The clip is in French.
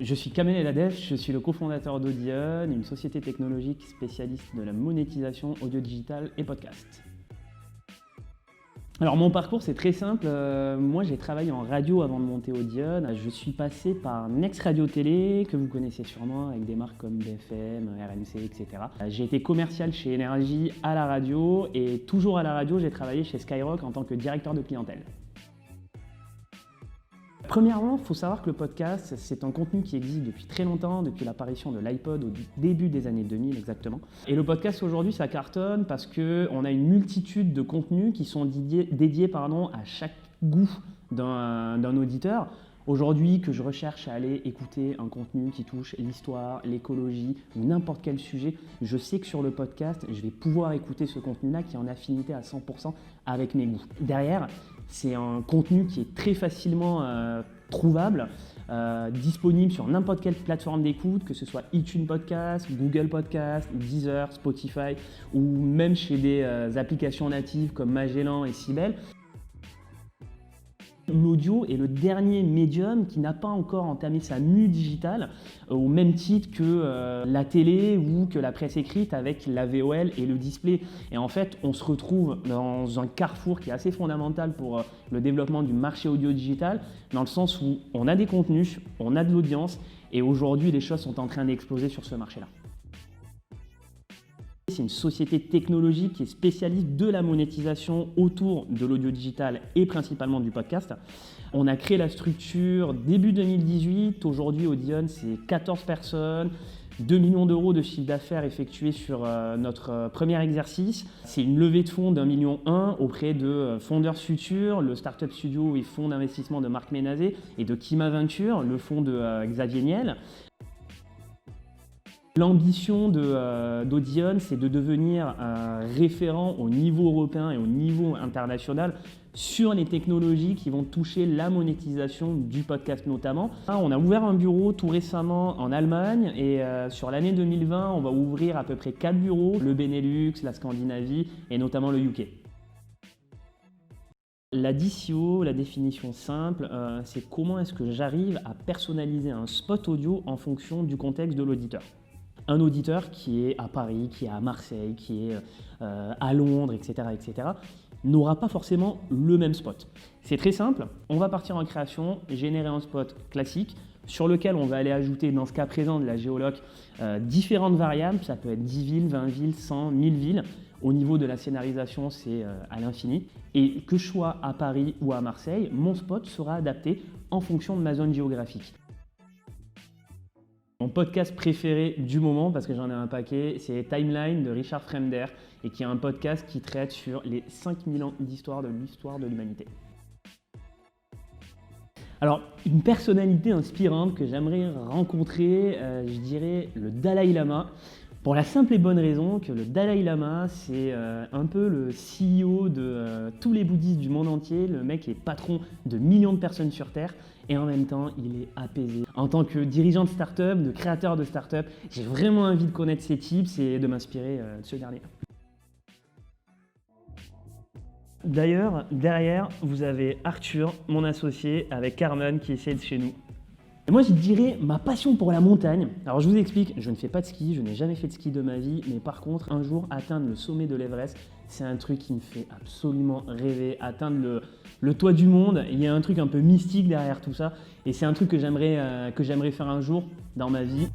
Je suis Kamel Eladef, je suis le cofondateur d'Audion, une société technologique spécialiste de la monétisation audio digital et podcast. Alors mon parcours c'est très simple, moi j'ai travaillé en radio avant de monter Audion. Je suis passé par Next Radio Télé, que vous connaissez sûrement avec des marques comme BFM, RMC, etc. J'ai été commercial chez Énergie à la radio et toujours à la radio j'ai travaillé chez Skyrock en tant que directeur de clientèle. Premièrement, il faut savoir que le podcast, c'est un contenu qui existe depuis très longtemps, depuis l'apparition de l'iPod au début des années 2000 exactement. Et le podcast aujourd'hui, ça cartonne parce qu'on a une multitude de contenus qui sont dédiés à chaque goût d'un auditeur. Aujourd'hui, que je recherche à aller écouter un contenu qui touche l'histoire, l'écologie ou n'importe quel sujet, je sais que sur le podcast, je vais pouvoir écouter ce contenu-là qui est en affinité à 100% avec mes goûts. Derrière, c'est un contenu qui est très facilement trouvable, disponible sur n'importe quelle plateforme d'écoute, que ce soit iTunes Podcast, Google Podcast, Deezer, Spotify ou même chez des applications natives comme Magellan et Sibel. L'audio est le dernier médium qui n'a pas encore entamé sa mue digitale au même titre que la télé ou que la presse écrite avec la VOL et le display. Et en fait, on se retrouve dans un carrefour qui est assez fondamental pour le développement du marché audio digital, dans le sens où on a des contenus, on a de l'audience et aujourd'hui, les choses sont en train d'exploser sur ce marché-là. C'est une société technologique qui est spécialiste de la monétisation autour de l'audio digital et principalement du podcast. On a créé la structure début 2018. Aujourd'hui, Audion, c'est 14 personnes, 2 millions d'euros de chiffre d'affaires effectué sur notre premier exercice. C'est une levée de fonds d'1,1 million auprès de Founders Future, le Startup Studio et fonds d'investissement de Marc Ménazé et de Kima Venture, le fonds de Xavier Niel. L'ambition d'Audion, c'est de devenir un référent au niveau européen et au niveau international sur les technologies qui vont toucher la monétisation du podcast notamment. On a ouvert un bureau tout récemment en Allemagne et sur l'année 2020, on va ouvrir à peu près 4 bureaux, le Benelux, la Scandinavie et notamment le UK. La DCO, la définition simple, c'est comment est-ce que j'arrive à personnaliser un spot audio en fonction du contexte de l'auditeur. Un auditeur qui est à Paris, qui est à Marseille, qui est à Londres, etc., n'aura pas forcément le même spot. C'est très simple, on va partir en création, générer un spot classique sur lequel on va aller ajouter, dans ce cas présent de la géoloc, différentes variables, ça peut être 10 villes, 20 villes, 100, 1000 villes. Au niveau de la scénarisation, c'est à l'infini. Et que je sois à Paris ou à Marseille, mon spot sera adapté en fonction de ma zone géographique. Mon podcast préféré du moment, parce que j'en ai un paquet, c'est Timeline de Richard Fremder et qui est un podcast qui traite sur les 5000 ans d'histoire de l'histoire de l'humanité. Alors, une personnalité inspirante que j'aimerais rencontrer, je dirais le Dalai Lama. Pour la simple et bonne raison que le Dalai Lama, c'est un peu le CEO de tous les bouddhistes du monde entier. Le mec est patron de millions de personnes sur Terre et en même temps, il est apaisé. En tant que dirigeant de start-up, de créateur de start-up, j'ai vraiment envie de connaître ses tips et de m'inspirer de ce dernier. D'ailleurs, derrière, vous avez Arthur, mon associé, avec Carmen qui est sales chez nous. Et moi, je dirais ma passion pour la montagne. Alors, je vous explique, je ne fais pas de ski, je n'ai jamais fait de ski de ma vie, mais par contre, un jour, atteindre le sommet de l'Everest, c'est un truc qui me fait absolument rêver. Atteindre le toit du monde, il y a un truc un peu mystique derrière tout ça, et c'est un truc que j'aimerais faire un jour dans ma vie.